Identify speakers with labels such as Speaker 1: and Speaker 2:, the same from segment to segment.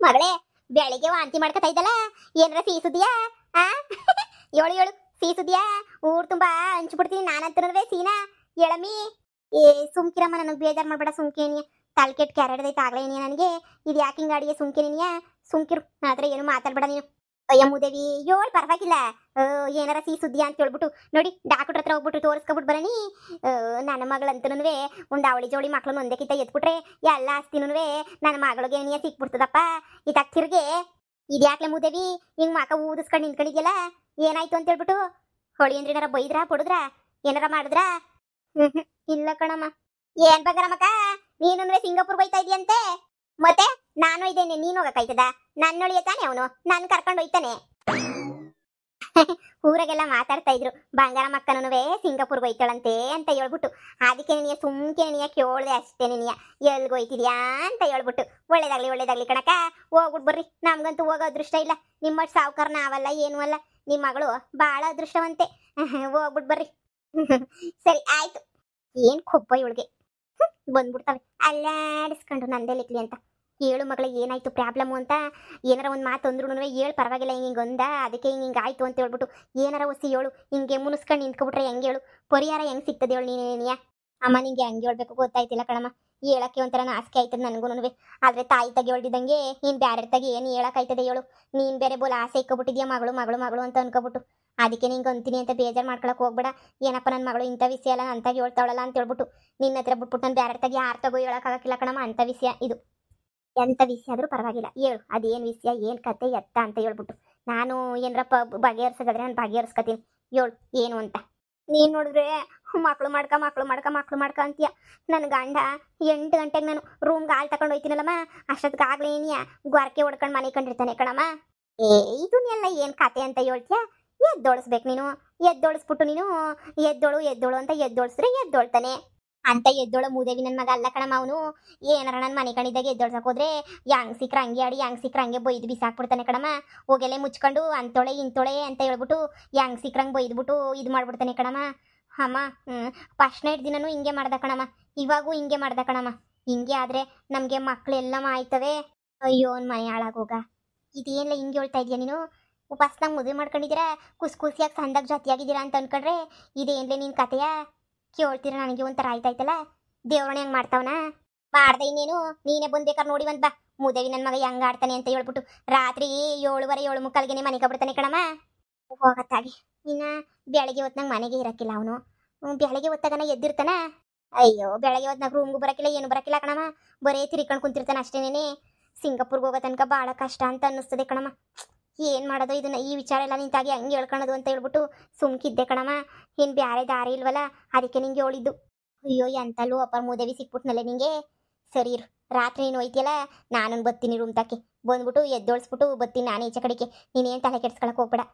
Speaker 1: ಮಗಳೇ ಬೆಳಿಗ್ಗೆ ವಾಂತಿ ಮಾಡ್ಕೊತಾ ಇದ್ದಲ್ಲ ಏನಾರ ಸಿಹಿ ಸುದ್ದಿಯಾ ಆ ಏಳು ಏಳು ಸಿಹಿ ಸುದ್ದಿಯಾ ಊರ್ ತುಂಬಾ ಹಂಚ್ಬಿಡ್ತೀನಿ ನಾನಂತನವೇ ಸೀನಾ ಎಳಮಿ ಏ ಸುಮ್ಕಿರಮ್ಮ ನನಗೆ ಬೇಜಾರು ಮಾಡ್ಬೇಡ ಸುಮ್ಕೇನಿಯ ತಲೆಕೆಟ್ ಕ್ಯಾರೆಡ್ದೈತೆ ಆಗ್ಲೇ ಏನಿಯ ನನಗೆ ಇದು ಯಾಕಿಂಗ್ ಗಾಡಿಗೆ ಸುಮ್ಕೇನಿಯ ಸುಮ್ಕಿರು ಆದ್ರೆ ಏನು ಮಾತಾಡ್ಬೇಡ ನೀನು ಅಯ್ಯ ಮುದೇವಿ ಏಳು ಪರವಾಗಿಲ್ಲ ಏನಾರ ಸಿಹಿ ಸುದ್ದಿ ಅಂತ ಹೇಳ್ಬಿಟ್ಟು ನೋಡಿ ಡಾಕ್ಟ್ರ ಹತ್ರ ಹೋಗ್ಬಿಟ್ಟು ತೋರಿಸ್ಕೊಬಿಟ್ಟು ಬರನಿ ನನ್ನ ಮಗಳಂತನೂ ಒಂದು ಅವಳಿ ಜೋಳಿ ಮಕ್ಳನ್ನ ಒಂದಕ್ಕಿಂತ ಎತ್ಬಿಟ್ರೆ ಎಲ್ಲ ಆಸ್ತಿನೂ ನನ್ನ ಮಗಳಿಗೆ ಏನಿಯ ಸಿಕ್ಬಿಡ್ತದಪ್ಪ ಇದಾಕ್ ತಿರ್ಗೆ ಇದ್ಯಾಕ್ಲೆ ಮುದೇವಿ ಹಿಂಗ್ ಮಕ ಊದಿಸ್ಕೊಂಡು ನಿಂತ್ಕೊಂಡಿದ್ಯಲ್ಲ ಏನಾಯ್ತು ಅಂತ ಹೇಳ್ಬಿಟ್ಟು ಹೊಳಿ ಅಂದ್ರೆ ಏನಾರ ಬೈದ್ರಾ ಪೊಡುದ್ರಾ ಏನಾರ ಮಾಡಿದ್ರಾ ಇಲ್ಲ ಕಣಮ್ಮ ಏನ್ ಬಗರಮ್ಮಕ್ಕ ನೀನು ಸಿಂಗಾಪುರ್ ಹೋಯ್ತಾ ಇದೆಯಂತೆ ಮತ್ತೆ ನಾನು ಇದ್ದೇನೆ ನೀನು ಹೋಗಕ್ಕಾಯ್ತದ ನನ್ನೊಳಿಯ ತಾನೆ ಅವನು ನನ್ ಕರ್ಕೊಂಡು ಹೋಯ್ತಾನೆ ಊರಾಗೆಲ್ಲ ಮಾತಾಡ್ತಾ ಇದ್ರು ಬಂಗಾರಮ್ಮಕ್ಕನೂ ಸಿಂಗಾಪುರ್ಗೆ ಹೋಯ್ತಾಳಂತೆ ಅಂತ ಹೇಳ್ಬಿಟ್ಟು ಅದಕ್ಕೆ ನೀ ಸುಮ್ಕೆ ನೀಯ ಕೇಳ್ದೆ ಅಷ್ಟೇ ನೀಯ ಎಲ್ಗೋಯ್ತಿದ್ಯಾ ಅಂತ ಹೇಳ್ಬಿಟ್ಟು ಒಳ್ಳೇದಾಗ್ಲಿ ಕಣಕ ಹೋಗ್ಬಿಟ್ಟು ಬರ್ರಿ ನಮ್ಗಂತೂ ಹೋಗೋ ಅದೃಷ್ಟ ಇಲ್ಲ ನಿಮ್ಮ ಸಾವುಕಾರ ನಾವಲ್ಲ ಏನೂ ಅಲ್ಲ ನಿಮ್ಮ ಮಗಳು ಬಾಳ ಅದೃಷ್ಟವಂತೆ ಹೋಗ್ಬಿಟ್ಟು ಬರ್ರಿ ಸರಿ ಆಯ್ತು ಏನ್ ಕೊಬ್ಬ ಇವಳಿಗೆ ಬಂದ್ಬಿಡ್ತಾವೆ ಅಲ್ಲಾಡಿಸ್ಕೊಂಡು ನಂದೇ ಲಿಕ್ಲಿ ಅಂತ ಹೇಳು ಮಗಳ ಏನಾಯ್ತು ಪ್ರಾಬ್ಲಮ್ ಅಂತ ಏನಾರ ಒಂದು ಮಾತು ಅಂದ್ರೂ ಹೇಳು ಪರವಾಗಿಲ್ಲ ಹಿಂಗೆ ಒಂದ ಅದಕ್ಕೆ ಹಿಂಗೆ ಆಯ್ತು ಅಂತ ಹೇಳ್ಬಿಟ್ಟು ಏನಾರ ಹೊಸಿ ಹೇಳು ಹಿಂಗೆ ಮುನಿಸ್ಕೊಂಡು ನಿಂತ್ಕೊಬಿಟ್ರೆ ಹೆಂಗೆ ಹೇಳು ಪರಿಹಾರ ಹೆಂಗೆ ಸಿಗ್ತದೆ ಹೇಳು ನೀನೇನಿಯ ಅಮ್ಮ ನಿಂಗೆ ಹೆಂಗೆ ಹೇಳ್ಬೇಕು ಗೊತ್ತಾಯ್ತಿಲ್ಲ ಕಣಮ್ಮ ಹೇಳಕ್ಕೆ ಒಂಥರ ನಾಚಿಕೆ ಆಯ್ತದೆ ನನಗೂ ಆದರೆ ತಾಯಿ ತಗಿ ಹೊಳ್ದಿದ್ದಂಗೆ ನೀನು ಬ್ಯಾರೆ ತಗಿ ಏನು ಹೇಳಕ್ಕಾಯ್ತದೆ ಹೇಳು ನೀನು ಬೇರೆ ಬೋಲ ಆಸೆ ಇಕ್ಕೊಬಿಟ್ಟಿದ್ಯಾ ಮಗಳು ಅಂತ ಅನ್ಕೊಬಿಟ್ಟು ಅದಕ್ಕೆ ನಿಂಗೆ ಅಂತೀನಿ ಅಂತ ಬೇಜಾರು ಮಾಡ್ಕೊಳಕ್ಕೆ ಹೋಗ್ಬೇಡ ಏನಪ್ಪ ನನ್ನ ಮಗಳು ಇಂಥ ವಿಷಯ ಅಲ್ಲ ಅಂತಾಗಿ ಹೇಳ್ತಾವಳಲ್ಲ ಅಂತ ಹೇಳ್ಬಿಟ್ಟು ನಿನ್ನ ಹತ್ರ ಬಿಟ್ಬಿಟ್ಟು ನಾನು ಬ್ಯಾರೆ ತಗಿ ಯಾರು ತಗೋ ಹೇಳೋಕ್ಕಾಗಕ್ಕಿಲ್ಲ ಕಣಮ್ಮ ಅಂಥ ವಿಷಯ ಇದು ಎಂಥ ವಿಷಯ ಆದರೂ ಪರವಾಗಿಲ್ಲ ಹೇಳು ಅದೇನು ವಿಷಯ ಏನು ಕತೆ ಎತ್ತ ಅಂತ ಹೇಳ್ಬಿಟ್ಟು ನಾನು ಏನರಪ್ಪ ಬಗೆಹರಿಸೋದಾದ್ರೆ ನಾನು ಬಗೆಹರಿಸ್ಕೊತೀನಿ ಹೇಳು ಏನು ಅಂತ ನೀನು ನೋಡಿದ್ರೆ ಮಕ್ಳು ಮಾಡ್ಕ ಅಂತೀಯ ನನ್ನ ಗಂಡ 8 ಗಂಟೆಗೆ ನಾನು ರೂಮ್ಗೆ ಹಾಲು ತಗೊಂಡು ಹೋಯ್ತೀನಲ್ಲಮ್ಮ ಅಷ್ಟೊತ್ತಿಗೆ ಆಗ್ಲೇನಿಯ ಗೊರಕೆ ಹೊಡ್ಕೊಂಡು ಮನೆ ಕಂಡಿರ್ತಾನೆ ಕಣಮ್ಮ ಇದನ್ನೆಲ್ಲ ಏನು ಕತೆ ಅಂತ ಹೇಳ್ತೀಯ ಎದ್ದೋಳಿಸ್ಬೇಕು ನೀನು ಎದ್ದೋಳಿಸ್ಬಿಟ್ಟು ನೀನು ಎದ್ದೋಳು ಅಂತ ಎದ್ದೋಳಿಸಿದ್ರೆ ಎದ್ದೋಳ್ತಾನೆ ಅಂತ ಎದ್ದೋಳ ಮೂದೇವಿ ನನ್ನ ಮಗ ಅಲ್ಲ ಕಣಮ್ಮ ಅವನು ಏನಾರ ನನ್ನ ಮನೆ ಕಣಿದಾಗ ಎದ್ದೋಳ್ಸಕ್ ಹೋದ್ರೆ ಹೆಂಗ್ ಸಿಕ್ರ ಹಂಗೆ ಆಡಿ ಹೆಂಗ್ ಸಿಕ್ರ ಹಂಗೆ ಬೈದು ಬಿಸಾಕ್ಬಿಡ್ತಾನೆ ಕಣಮ್ಮ ಹೋಗೆಲೆ ಮುಚ್ಕೊಂಡು ಅಂತೋಳೆ ಇಂತೋಳೆ ಅಂತ ಹೇಳ್ಬಿಟ್ಟು ಹೆಂಗ್ ಸಿಕ್ರಂಗೆ ಬೈದ್ಬಿಟ್ಟು ಇದು ಮಾಡ್ಬಿಡ್ತಾನೆ ಕಣಮ್ಮ ಅಮ್ಮ ಫಸ್ಟ್ ನೈಟ್ ದಿನನೂ ಹಿಂಗೆ ಮಾಡ್ದ ಕಣಮ್ಮ ಇವಾಗೂ ಹಿಂಗೆ ಮಾಡ್ದ ಕಣಮ್ಮ ಹಿಂಗೆ ಆದರೆ ನಮಗೆ ಮಕ್ಕಳೆಲ್ಲ ಆಯ್ತವೆ ಅಯ್ಯೋ ಮನೆ ಹಾಳಾಗೋಗ ಇದೇನಿಲ್ಲ ಹಿಂಗೆ ಹೇಳ್ತಾ ಇದೆಯಾ ನೀನು ಉಪಸ್ನಾಗ ಮದುವೆ ಮಾಡ್ಕೊಂಡಿದ್ದೀರಾ ಖುಷಿಯಾಗಿ ಸಂದಾಗ ಜೊತೆಯಾಗಿದ್ದೀರಾ ಅಂತ ಅನ್ಕೊಂಡ್ರೆ ಇದೇನ್ಲೇ ನಿನ್ನ ಕತೆಯ ಕೇಳ್ತೀರ ನನಗೆ ಒಂಥರ ಆಯ್ತಾಯ್ತಲ್ಲ ದೇವ್ರಣ್ಣ ಹೆಂಗೆ ಮಾಡ್ತಾವನ ಮಾಡ್ದೆ ಇನ್ನೇನು ನೀನೇ ಬಂದ್ಬೇಕಾರೆ ನೋಡಿ ಬಂದ್ ಬಾ ಮುದೇವಿ ನನ್ನ ಮಗ ಹೆಂಗೆ ಆಡ್ತಾನೆ ಅಂತ ಹೇಳ್ಬಿಟ್ಟು ರಾತ್ರಿ 7:30 ಮನೆಗೆ ಬಿಡ್ತಾನೆ ಕಣಮ್ಮ ಹೋಗತ್ತಾಗಿ ಇನ್ನ ಬೆಳಗ್ಗೆ ಹೊತ್ನಾಗ ಮನೆಗೆ ಇರಕ್ಕಿಲ್ಲ ಅವನು ಬೆಳಗ್ಗೆ ಹೊತ್ತಾಗನ ಎದ್ದಿರ್ತಾನ ಅಯ್ಯೋ ಬೆಳಗ್ಗೆ ಹೊತ್ನಾಗ ರೂಮ್ಗೂ ಬರಕಿಲ್ಲ ಏನು ಬರಕಿಲ್ಲ ಕಣಮ್ಮ ಬರೇ ತಿರ್ಕೊಂಡು ಕುಂತಿರ್ತಾನೆ ಅಷ್ಟೇನೇನೆ ಸಿಂಗಾಪುರ್ಗೆ ಹೋಗೋ ತನಕ ಭಾಳ ಕಷ್ಟ ಅಂತ ಅನ್ನಿಸ್ತದೆ ಕಣಮ್ಮ ಏನು ಮಾಡೋದು ಇದನ್ನ ಈ ವಿಚಾರ ಎಲ್ಲ ನಿಂತಾಗಿ ಹಂಗೆ ಹೇಳ್ಕೊಳೋದು ಅಂತ ಹೇಳ್ಬಿಟ್ಟು ಸುಮ್ಕಿದ್ದೆ ಕಣಮ್ಮ ಏನು ಬ್ಯಾರೆ ದಾರಿ ಇಲ್ವಲ್ಲ ಅದಕ್ಕೆ ನಿಂಗೆ ಹೇಳಿದ್ದು ಅಯ್ಯೋ ಎಂತಲ್ಲೂ ಅಪ್ಪರ ಮೂದೇವಿ ಸಿಕ್ಬಿಟ್ನಲ್ಲ ನಿಂಗೆ ಸರಿ ಇರು ರಾತ್ರಿ ನೀನು ಹೋಯ್ತಿಯಲ್ಲ ನಾನು ಬರ್ತೀನಿ ರೂಮ್ ತಾಕೆ ಬಂದ್ಬಿಟ್ಟು ಎದ್ದೋಳಿಸ್ಬಿಟ್ಟು ಬರ್ತೀನಿ ನಾನು ಈಚೆ ಕಡೆಗೆ ನೀನೇನು ತಲೆ ಕೆಡ್ಸ್ಕೊಳಕ್ಕೆ ಹೋಗ್ಬೇಡ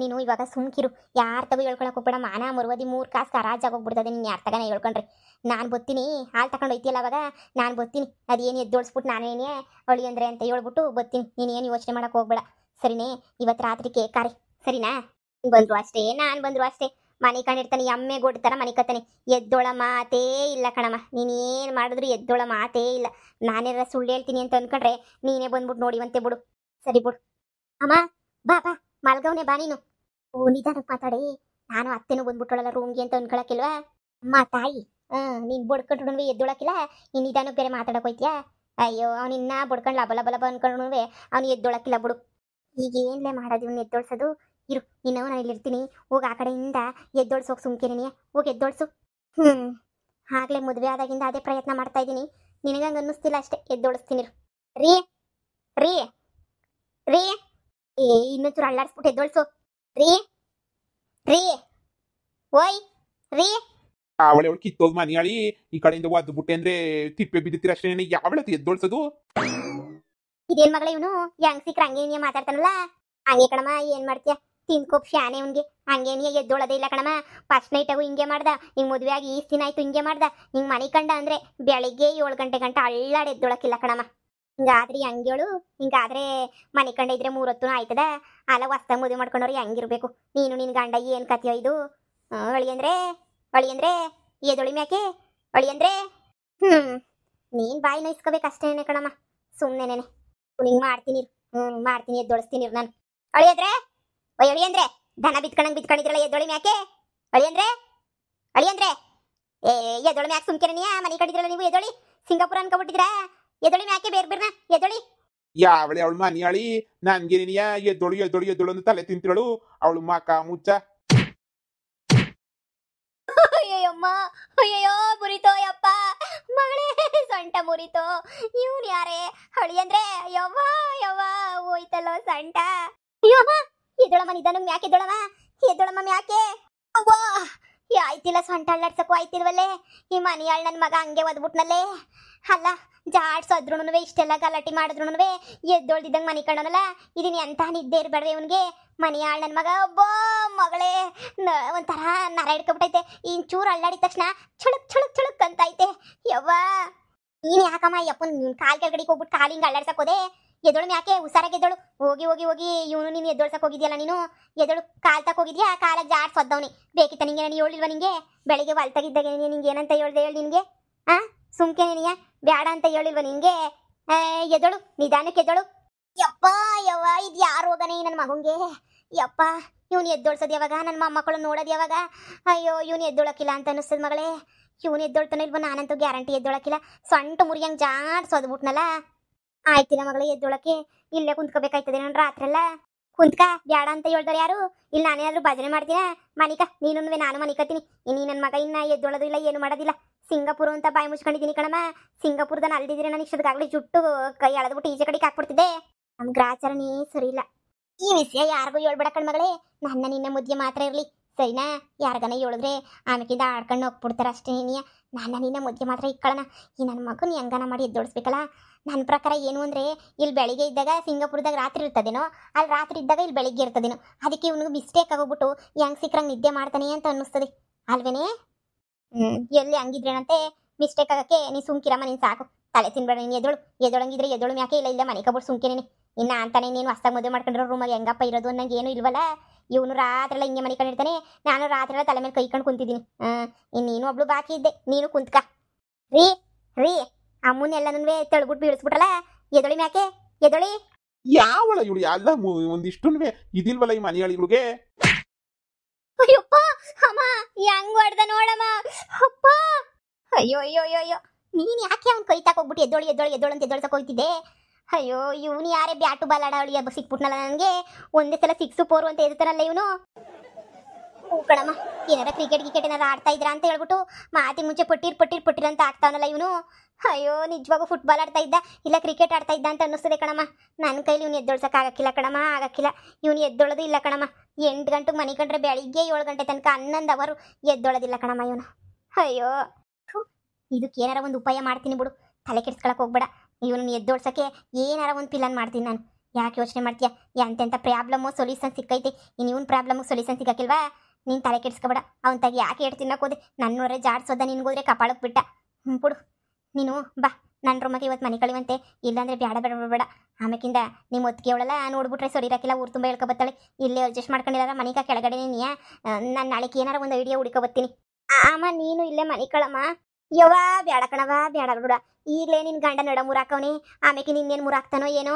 Speaker 1: ನೀನು ಇವಾಗ ಸುಮ್ಕಿರು ಯಾರು ತಗೋ ಹೇಳ್ಕೊಳಕ್ಕೆ ಹೋಗ್ಬೇಡ ಮಾನ ಮರುವದಿ 3 ಕಾಸು ಕರಾಜಾಗಿ ಹೋಗ್ಬಿಡ್ತದೆ ನೀನು ಯಾರು ತಗನ ಹೇಳ್ಕೊಂಡ್ರಿ ನಾನು ಬರ್ತೀನಿ ಹಾಲು ತಗೊಂಡು ಹೋಯ್ತಿಯಲ್ಲ ಅವಾಗ ನಾನು ಬರ್ತೀನಿ ಅದೇನು ಎದ್ದೋಳಿಸ್ಬಿಟ್ಟು ನಾನೇನೇ ಹೊಳಿ ಅಂದರೆ ಅಂತ ಹೇಳ್ಬಿಟ್ಟು ಬರ್ತೀನಿ ನೀನೇನು ಯೋಚನೆ ಮಾಡೋಕ್ಕೆ ಹೋಗ್ಬೇಡ ಸರಿನೇ ಇವತ್ತು ರಾತ್ರಿ ಕೇಕಾರಿ ಸರಿನಾ ಬಂದ್ರು ಅಷ್ಟೇ ನಾನು ಬಂದ್ರು ಅಷ್ಟೇ ಮನೆ ಕಂಡಿರ್ತಾನೆ ಎಮ್ಮೆ ಗೊಡ್ತಾರ ಮನೆ ಕತ್ತಾನೆ ಎದ್ದೋಳ ಮಾತೇ ಇಲ್ಲ ಕಣಮ್ಮ ನೀನೇನು ಮಾಡಿದ್ರು ಎದ್ದೋಳ ಮಾತೇ ಇಲ್ಲ ನಾನೇನಾರ ಸುಳ್ಳು ಹೇಳ್ತೀನಿ ಅಂತ ಅನ್ಕೊಂಡ್ರೆ ನೀನೇ ಬಂದ್ಬಿಟ್ಟು ನೋಡಿವಂತೆ ಬಿಡು ಸರಿ ಬಿಡು ಅಮ್ಮ ಬಾ ಮಲ್ಗವನೆ ಬಾ ನೀನು ನಿಧಾನಕ್ಕೆ ಮಾತಾಡಿ ನಾನು ಅತ್ತೆನೂ ಬಂದ್ಬಿಟ್ಟೋಳಲ್ಲ ರೂಮ್ಗೆ ಅಂತ ಅನ್ಕೊಳಕ್ಕಿಲ್ವಾ ಅಮ್ಮ ತಾಯಿ ನೀನು ಬಡ್ಕೊಂಡ್ರು ಎದ್ದೊಳಕ್ಕಿಲ್ಲ ನೀನು ನಿಧಾನಕ್ಕೆ ಬೇರೆ ಮಾತಾಡಕ್ ಹೋಯ್ತಿಯಾ ಅಯ್ಯೋ ಅವನಿನ್ನ ಬಡ್ಕೊಂಡು ಲಬ ಅನ್ಕೊಂಡ್ರು ಅವ್ನು ಎದ್ದೊಳಕ್ಕಿಲ್ಲ ಬಿಡು ಈಗ ಏನ್ಲೇ ಮಾಡೋದು ಇವ್ನು ಎದ್ದೋಳ್ಸೋದು ಇರು ನೀನು ನಾನು ಇಲ್ಲಿರ್ತೀನಿ ಹೋಗಿ ಆ ಕಡೆಯಿಂದ ಎದ್ದೋಳ್ಸೋಗಿ ಸುಮ್ಕೇನೆ ಹೋಗಿ ಎದ್ದೋಳ್ಸು ಆಗ್ಲೇ ಮದುವೆ ಆದಾಗಿಂದ ಅದೇ ಪ್ರಯತ್ನ ಮಾಡ್ತಾ ಇದ್ದೀನಿ ನಿನಗಂಗೆ ಅನ್ನಿಸ್ತಿಲ್ಲ ಅಷ್ಟೇ ಎದ್ದೋಳಿಸ್ತೀನಿ ರೀ ರೀ ರೀ ಇನ್ನೊಂಚೂರು ಅಳ್ಳಾಡ್ಸ್ಬಿಟ್ಟು ಎದ್ದೋಳ್ಸು ರೀ ರೀ ಓಯ್ ರೀ
Speaker 2: ಅವಳೆ ಕಿತ್ತೋದ್ ಮನಿಯಾಳಿ ಈ ಕಡೆಯಿಂದ ಒದ್ದು ಬಿಟ್ಟೆ ಅಂದ್ರೆ ತಿಪ್ಪೆ ಬಿದ್ದಿರ ಅಷ್ಟೇ ಯಾವಳತ್ತು ಎದ್ದೋಳ್ಸೋದು
Speaker 1: ಇದೇನ್ ಮಗಳ ಇವನು ಹೆಂಗ್ ಸಿಕ್ರ ಹಂಗೆ ಮಾತಾಡ್ತಾನಲ್ಲ ಹಂಗೆ ಕಣಮ್ಮ ಏನ್ ಮಾಡ್ತೀಯ ತಿನ್ಕೋಪ್ ಶಾನೆ ಅವ್ನಿಗೆ ಹಂಗೇನಿಗೆ ಎದ್ದೋಳದೇ ಇಲ್ಲ ಕಣಮ್ಮ ಫಸ್ಟ್ ನೈಟಾಗೂ ಹಿಂಗೆ ಮಾಡ್ದ ಹಿಂಗೆ ಮದುವೆ ಆಗಿ ಈಸ್ ದಿನ ಆಯ್ತು ಹಿಂಗೆ ಮಾಡ್ದ ಹಿಂಗೆ ಮನೆ ಕಂಡ ಅಂದ್ರೆ ಬೆಳಿಗ್ಗೆ 7 ಗಂಟೆ ಅಳ್ಳಾಡಿ ಎದ್ದೋಳಕ್ಕಿಲ್ಲ ಕಣಮ್ಮ ಹಿಂಗಾದ್ರಿ ಹಂಗೇಳು ಹಿಂಗಾದ್ರೆ ಮನೆ ಕಂಡ ಇದ್ರೆ 3 ಹೊತ್ತು ಆಯ್ತದ ಅಲ್ಲ ಹೊಸ್ತಾಗ ಮದುವೆ ಮಾಡ್ಕೊಂಡವ್ರು ಹೆಂಗಿರ್ಬೇಕು ನೀನು ನಿನ್ ಗಂಡ ಏನ್ ಕತಿಯೋ ಇದು ಹೊಳಿ ಅಂದ್ರೆ ಎದೊಳಿ ಮ್ಯಾಕೆ ಹೊಳಿ ಅಂದ್ರೆ ನೀನ್ ಬಾಯಿ ನೋಯಿಸ್ಕೋಬೇಕಷ್ಟೇನೆ ಕಣಮ್ಮ ಸುಮ್ಮನೆನೆ ಹಿಂಗ್ ಮಾಡ್ತೀನಿ ಮಾಡ್ತೀನಿ ಎದ್ದೊಳಿಸ್ತೀನಿ ನಾನು. ಅಳಿಯಂದ್ರೆ ಅಳಿಯಂದ್ರೆ ದನ ಬಿತ್ಕೊಂಡಿದ್ರಲ್ಲ ಎದ್ದೊಳಿ ಮ್ಯಾಕೆ ಅಳಿಯಂದ್ರೆ ಅಳಿಯಂದ್ರೆ ಏ ಎದ್ದೊಳಿ ಮ್ಯಾಕೆ ಸುಮ್ಕೆನೆ ನೀ ಮನೆ ಕಡಿದ್ರಲ್ಲ ನೀವು ಎದ್ದೊಳಿ ಸಿಂಗಾಪುರ ಅನ್ಕೊಬಿಟ್ಟಿದ್ರಾ ಎದ್ದೊಳಿ ಮ್ಯಾಕೆ ಬೇರ್ನ ಎದ್ದೊಳಿ.
Speaker 2: ಯಾವಳೆ ಅವಳು ಮನಿಯಾಳಿ ನನ್ಗೆ ನೀನಿಯ ಎದ್ದೊಳು ಎದ್ದೊಳು ಎದ್ದೊಳು ಅಂತ ತಲೆ ತಿಂತಿರಳು ಅವಳು ಮಕ ಮುಚ್ಚ.
Speaker 1: ಅಯ್ಯಮ್ಮ ಅಯ್ಯಯ್ಯೋ ಮುರಿತೋ ಯಪ್ಪ ಮಗಳೇ ಸೊಂಟ ಮುರಿತೋ. ಇವ್ನು ಯಾರೇ ಅಳಿಯಂದ್ರೆ ಯವ್ವ ಯವ್ವ ಹೋಯ್ತಲ್ಲೋ ಸೊಂಟ. ಅಯ್ಯಮ್ಮ ಎದ್ದೊಳಮ್ಮ ನಿಧಾನ ಮ್ಯಾಕೆ ಎದ್ದೊಳಮ್ಮ ಮ್ಯಾಕೆ. ಅವ್ವ ಆಯ್ತಿಲ್ಲ ಸೊಂಟ ಅಳ್ಳಾಡ್ಸಕ್ಕೂ ಆಯ್ತಿಲ್ವಲ್ಲೇ ಈ ಮನಿಯಾಳ್ ನನ್ನ ಮಗ ಹಂಗೆ ಒದ್ಬಿಟ್ನಲ್ಲೇ. ಅಲ್ಲ ಜಾಡ್ಸೋದ್ರುನುವೆ ಇಷ್ಟೆಲ್ಲ ಗಲಾಟೆ ಮಾಡಿದ್ರುನುವೆ ಎದ್ದೊಳ್ದಿದ್ದಂಗೆ ಮನಿ ಕಂಡವನಲ್ಲ ಇದೀನಿ ಎಂತ ನಿದ್ದೆ ಇರ್ಬೇಡ್ವೆ ಇವನ್ಗೆ. ಮನಿಯಾಳ್ ನನ್ನ ಮಗ ಒಬ್ಬ ಮಗಳೇ ಒಂಥರ ನರ ಹಿಡ್ಕೊಬಿಟ್ಟೈತೆ. ಚೂರು ಅಳ್ಳಾಡಿದ ತಕ್ಷಣ ಚುಳುಕ್ ಚುಳುಕ್ ಚುಳುಕ್ ಅಂತೈತೆ. ಯವ್ವ ನೀನ್ ಯಾಕಮ್ಮ ಯಪ್ಪನ್ ಕಾಲ್ ಕೆಳಗಡೆಗೆ ಹೋಗ್ಬಿಟ್ಟು ಕಾಲ್ ಹಿಂಗೆ ಅಳ್ಳಾಡ್ಸಕ್ ಹೋದೆ. ಎದ್ದೊಳು ಮ್ಯಾಕೆ ಹುಷಾರಾಗಿ ಎದ್ದೊಳು. ಹೋಗಿ ಹೋಗಿ ಹೋಗಿ ಇವನು ನೀನು ಎದ್ದೊಳ್ಸಕ್ ಹೋಗಿದ್ಯಲ್ಲ ನೀನು ಎದ್ದೊಳು. ಕಾಲ್ ತಕ್ ಹೋಗಿದ್ಯಾ ಕಾಲಾಗ ಜಾಡ್ಸೋದ್ದವನಿ ಬೇಕಿತ್ತ ನಿಂಗೆ ನಾನು ಹೇಳಿಲ್ವ ನಿಂಗೆ ಬೆಳಿಗ್ಗೆ ಹೊಲ್ತಾಗಿದ್ದಾಗ ನಿಂಗೆ ಏನಂತ ಹೇಳ್ದೆ ಹೇಳಿ ನಿನ್ಗೆ ಆ ಸುಮ್ಕೆ ನೀನಿಯ ಬ್ಯಾಡ ಅಂತ ಹೇಳಿಲ್ವ ನಿನ್ಗೆ. ಎದ್ದೊಳು ನಿಧಾನಕ್ಕೆ ಎದ್ದೊಳು. ಯಪ್ಪ ಯವ್ವ ಇದು ಯಾರು ಹೋಗನೆ ನನ್ನ ಮಗಂಗೆ. ಯಪ್ಪ ಇವನು ಎದ್ದೊಳ್ಸೋದು ಯಾವಾಗ ನನ್ನ ಮೊಮ್ಮಕ್ಕಳು ನೋಡೋದು ಯಾವಾಗ. ಅಯ್ಯೋ ಇವನು ಎದ್ದೊಳಕಿಲ್ಲ ಅಂತ ಅನ್ನಿಸ್ತದ ಮಗಳೇ. ಇವನು ಎದ್ದೊಳ್ತಾನೆ ಇಲ್ವ ನಾನಂತೂ ಗ್ಯಾರಂಟಿ ಎದ್ದೊಳಕಿಲ್ಲ. ಸೊಂಟ ಮುರಿಯಂಗೆ ಜಾಡ್ಸೋದ್ಬಿಟ್ನಲ್ಲ. ಆಯ್ತಿಲ್ಲ ಮಗಳೇ ಎದ್ದೊಳಕ್ಕೆ ಇಲ್ಲೇ ಕುಂತ್ಕೋಬೇಕಾಯ್ತದೆ ನಾನು ರಾತ್ರಿ ಎಲ್ಲ. ಕುಂತ್ಕ ಬ್ಯಾಡ ಅಂತ ಹೇಳ್ದವ್ರು ಯಾರು. ಇಲ್ಲಿ ನಾನೇನಾದ್ರೂ ಭಜನೆ ಮಾಡ್ತೀನ ಮನಿಕ ನೀನು ನಾನು ಮನಿಕತ್ತೀನಿ. ನೀ ನನ್ನ ಮಗ ಇನ್ನ ಎದ್ದೊಳೋದು ಇಲ್ಲ ಏನು ಮಾಡೋದಿಲ್ಲ. ಸಿಂಗಾಪುರ ಅಂತ ಬಾಯಿ ಮುಚ್ಕೊಂಡಿದ್ದೀನಿ ಕಣಮ್ಮ. ಸಿಂಗಾಪುರದಲ್ಲಿ ಅಲ್ದಿದ್ರೆ ನಾನು ಇಷ್ಟೊತ್ತಾಗಲಿ ಜುಟ್ಟು ಕೈ ಎಳೆದ್ಬಿಟ್ಟು ಈಚೆ ಕಡೆಗೆ ಹಾಕ್ಬಿಡ್ತಿದ್ದೆ. ನಮ್ಮ ಗ್ರಾಚಾರನೇ ಸರಿ ಇಲ್ಲ. ಈ ವಿಷಯ ಯಾರಿಗೂ ಹೇಳ್ಬೇಡ ಕಣ್ಮಗಳೇ. ನನ್ನ ನಿನ್ನ ಮುದ್ದೆ ಮಾತ್ರ ಇರಲಿ ಸರಿನಾ. ಯಾರಿಗಾನ ಹೇಳಿದ್ರೆ ಆಮೇಕಿಂದ ಆಡ್ಕೊಂಡು ಹೋಗ್ಬಿಡ್ತಾರೆ ಅಷ್ಟೇ. ನನ್ನ ನಿನ್ನ ಮುದ್ದೆ ಮಾತ್ರ ಇಕ್ಕಳಣ. ಈ ನನ್ನ ಮಗನ ಹೆಂಗನ ಮಾಡಿ ಎದ್ದೋಡಿಸ್ಬೇಕಲ್ಲ. ನನ್ನ ಪ್ರಕಾರ ಏನು ಅಂದರೆ ಇಲ್ಲಿ ಬೆಳಿಗ್ಗೆ ಇದ್ದಾಗ ಸಿಂಗಾಪುರದಾಗ ರಾತ್ರಿ ಇರ್ತದೇನೋ ಅಲ್ಲಿ ರಾತ್ರಿ ಇದ್ದಾಗ ಇಲ್ಲಿ ಬೆಳಿಗ್ಗೆ ಇರ್ತದೇನೋ. ಅದಕ್ಕೆ ಇವನಿಗೆ ಮಿಸ್ಟೇಕ್ ಆಗೋಗ್ಬಿಟ್ಟು ಹೆಂಗೆ ಸಿಕ್ಕರಂಗೆ ನಿದ್ದೆ ಮಾಡ್ತಾನೆ ಅಂತ ಅನ್ನಿಸ್ತದೆ ಅಲ್ವೇನೇ. ಎಲ್ಲಿ ಹಂಗಿದ್ರೇನಂತೆ ಮಿಸ್ಟೇಕ್ ಆಗಕ್ಕೆ ನೀ ಸುಮ್ಕಿರಮ್ಮ ನೀನು ಸಾಕು. ತಲೆ ತಿನ್ಬೇಡ ನೀನು ಎದ್ದೊಳಂಗಿದ್ರೆ ಎದ್ದೊಳು ಮ್ಯಾಕೆ ಇಲ್ಲ ಮನೆ ಕಬ್ಬಟ್ಟು ಸುಮ್ಕೇನೆ. ಇನ್ನು ಅಂತಾನೆ ನೀನು ಹೊಸ್ತಾಗ ಮದುವೆ ಮಾಡ್ಕೊಂಡಿರೋ ರೂಮಾಗ ಹೆಂಗಪ್ಪ ಇರೋದು ಅನ್ನಂಗೆ ಏನು ಇಲ್ವಲ್ಲ. ಇವನು ರಾತ್ರಿ ಎಲ್ಲ ಹಿಂಗೆ ಮನೆ ಕಂಡಿರ್ತಾನೆ. ನಾನು ರಾತ್ರಿ ಎಲ್ಲ ತಲೆ ಮೇಲೆ ಕೈಕೊಂಡು ಕುಂತಿದ್ದೀನಿ. ನೀನು ಒಬ್ಳು ಬಾಕಿ ಇದ್ದೆ ನೀನು ಕುಂತ್ಕ. ರೀ ರೀ ಅಮ್ಮನ್ನೆಲ್ಲನೂ ತೆಳ್ಬಿಟ್ಟು ಬೀಳಿಸ್ಬಿಟ್ರಲ್ಲ ಎದೊಳಿ ಮ್ಯಾಕೆ ಎದೊಳಿ.
Speaker 2: ಯಾವಳ ಇವಳು ಎಲ್ಲ ಒಂದಿಷ್ಟು ಇದಿಲ್ವಲ್ಲ ಈ ಮನಿಯಾಳಿಗಳಿಗೆ.
Speaker 1: ಅಯ್ಯಪ್ಪ ಅಮ್ಮ ಹೆಂಗ್ ಹೊಡ್ದ ನೋಡಮ್ಮ ಅಪ್ಪ. ಅಯ್ಯೋ ಅಯ್ಯೋ ಅಯ್ಯೋ ಅಯ್ಯೋ ನೀನ್ ಯಾಕೆ ಅವ್ನು ಕೈ ಹೋಗ್ಬಿಟ್ಟು ಎದ್ದೊಳಿ ಎದ್ದೊಳಿ ಎದ್ದೊಳು ಅಂತ ಎದ್ದೊಳ್ಸಕ್ ಹೋಗ್ತಿದ್ದೆ. ಅಯ್ಯೋ ಇವನು ಯಾರೇ ಬ್ಯಾಟು ಬಾಲಾಡ ಅವಳಿ ಹಬ್ಬ ಸಿಕ್ಬಿಟ್ನಲ್ಲ ನನಗೆ. ಒಂದೇ ಸಲ 6-4 ಅಂತ ಎದ್ತಾರಲ್ಲ ಇವನು. ಕಣಮ್ಮ ಏನಾರ ಕ್ರಿಕೆಟ್ ಏನಾರ ಆಡ್ತಾ ಇದ್ರ ಅಂತ ಹೇಳ್ಬಿಟ್ಟು ಮಾತಿ ಮುಂಚೆ ಪಟ್ಟಿರ್ ಅಂತ ಆಗ್ತಾವನಲ್ಲ ಇವನು. ಅಯ್ಯೋ ನಿಜವಾಗೂ ಫುಟ್ಬಾಲ್ ಆಡ್ತಾ ಇದ್ದ ಇಲ್ಲ ಕ್ರಿಕೆಟ್ ಆಡ್ತಾ ಇದ್ದ ಅಂತ ಅನ್ನಿಸ್ತದೆ ಕಣಮ್ಮ. ನನ್ನ ಕೈಲಿ ಇವ್ನು ಎದ್ದೊಳ್ಸಕ್ ಆಗಕ್ಕಿಲ್ಲ ಕಣಮ್ಮ ಆಗಕ್ಕಿಲ್ಲ. ಇವನು ಎದ್ದೊಳೋದು ಇಲ್ಲ ಕಣಮ್ಮ. 8 ಗಂಟೆಗೆ ಮನೆ ಕಂಡ್ರೆ ಬೆಳಿಗ್ಗೆ 7 ಗಂಟೆ ತನಕ 11 ಅವರು ಎದ್ದೊಳೋದಿಲ್ಲ ಕಣಮ್ಮ ಇವನು. ಅಯ್ಯೋ ಇದಕ್ಕೆ ಏನಾರ ಒಂದು ಉಪಾಯ ಮಾಡ್ತೀನಿ ಬಿಡು. ತಲೆ ಕೆಡ್ಸ್ಕೊಳಕ್ ಹೋಗ್ಬೇಡ. ಇವನು ಎದ್ದೋಡ್ಸಕ್ಕೆ ಏನಾರ ಒಂದು ಪ್ಲಾನ್ ಮಾಡ್ತೀನಿ ನಾನು. ಯಾಕೆ ಯೋಚನೆ ಮಾಡ್ತೀಯ ಎಂತೆಂಥ ಪ್ರಾಬ್ಲಮ್ಮು ಸೊಲ್ಯೂಷನ್ ಸಿಕ್ಕೈತೆ. ಇನ್ನು ಇವನು ಪ್ರಾಬ್ಲಮ್ಮು ಸೊಲ್ಯೂಷನ್ ಸಿಗಕ್ಕಿಲ್ವಾ. ನೀನು ತಲೆ ಕೆಡ್ಸ್ಕೊಬೇಡ. ಅವನ ತಾಗಿ ಯಾಕೆ ಹೇಳ್ ತಿನ್ನಕ್ಕೆ ಹೋದೆ. ನನ್ನೂರೇ ಜಾಡ್ಸೋದ ನಿನ್ಗೋದ್ರೆ ಕಪಾಳಕ್ಕೆ ಬಿಟ್ಟ. ಬಿಡು ನೀನು ಬಾ ನನ್ನ ರೂಮಗೆ ಇವತ್ತು ಮನೆ ಕಳಿವಂತೆ. ಇಲ್ಲಾಂದ್ರೆ ಬೇಡ ಬೇಡ ಬೇಡ ಆಮೇಕಿಂದ ನಿಮ್ಮ ಒತ್ತಿಗೆ ಅವಳೆಲ್ಲ ನೋಡ್ಬಿಟ್ರೆ ಸರಿರಾಕಿಲ್ಲ ಊರು ತುಂಬ ಹೇಳ್ಕೊಬತ್ತಾಳೆ. ಇಲ್ಲೇ ಅಡ್ಜಸ್ಟ್ ಮಾಡ್ಕೊಂಡಿಲ್ಲ ಮನಿಕ ಕೆಳಗಡೆ ನೀ ನಾನು ನಾಳೆಗೆ ಏನಾರ ಒಂದು ಐಡಿಯಾ ಹುಡ್ಕೊಬತ್ತೀನಿ. ಅಮ್ಮ ನೀನು ಇಲ್ಲೇ ಮನೆ ಕಳಮ್ಮ. ಯವ್ವ ಬೇಡ ಕಣವ ಬೇಡ ಬಿಡ. ಈಗಲೇ ನಿನ್ನ ಗಂಡ ನಡ ಮೂರಾಕವನಿ ಆಮೇಲೆ ನಿನ್ನೇನು ಮೂರಾಕ್ತಾನೋ ಏನೋ.